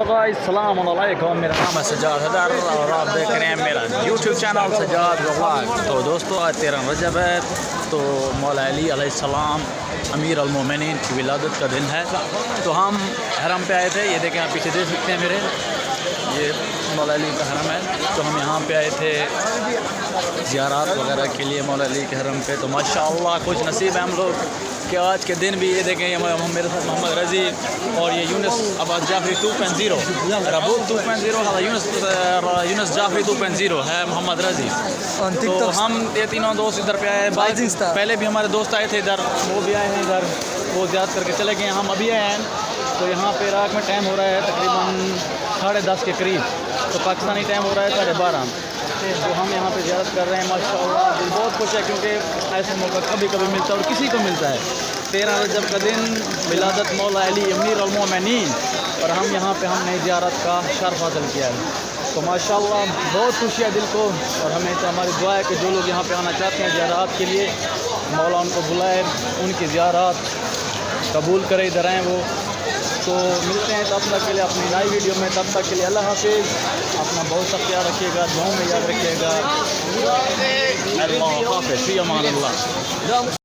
السلام علیکم، میرا نام ہے سجاد حیدر اور آپ دیکھ رہے ہیں میرا یوٹیوب چینل سجاد ولاگ۔ تو دوستو آج 13 رجب ہے، تو مولا علی علیہ السلام امیر المومنین کی ولادت کا دن ہے۔ تو ہم حرم پہ آئے تھے، یہ دیکھیں آپ پیچھے دیکھ سکتے ہیں میرے، یہ مولا علی کا حرم ہے۔ تو ہم یہاں پہ آئے تھے زیارات وغیرہ کے لیے مولا علی کے حرم پہ۔ تو ماشاءاللہ خوش نصیب ہیں ہم لوگ کہ آج کے دن بھی یہ دیکھیں، میرے ساتھ محمد رضی اور یہ یونس عباس جعفری 2.0 ربوت 2.0 ہے، یونس جعفری 2.0 ہے محمد رضی۔ تو ہم یہ تینوں دوست ادھر پہ آئے ہیں، پہلے بھی ہمارے دوست آئے تھے ادھر، وہ بھی آئے ہیں ادھر، وہ زیارت کر کے چلے گئے، ہم ابھی آئے ہیں۔ تو یہاں پہ عراق میں ٹائم ہو رہا ہے تقریباً 10:30 کے قریب، تو پاکستانی ٹائم ہو رہا ہے 12:30۔ تو ہم یہاں پہ زیارت کر رہے ہیں، ماشاءاللہ دل بہت خوش ہے کیونکہ ایسا موقع کبھی کبھی ملتا ہے اور کسی کو ملتا ہے۔ 13 رجب کا دن ولادت مولا علی امیر المومنین، اور ہم یہاں پہ ہم نے زیارت کا شرف حاصل کیا ہے۔ تو ماشاءاللہ بہت خوشی ہے دل کو، اور ہمیشہ ہماری دعا ہے کہ جو لوگ یہاں پہ آنا چاہتے ہیں زیارات کے لیے، مولا ان کو بلائے، ان کی زیارات قبول کرے، ادھر آئیں وہ۔ تو ملتے ہیں تب تک کے لیے اپنی نئی ویڈیو میں، تب تک کے لیے اللہ حافظ، اپنا بہت سا خیال رکھیے گا، دعاؤں میں یاد رکھیے گا۔ اللہ حافظ، فی امان اللہ۔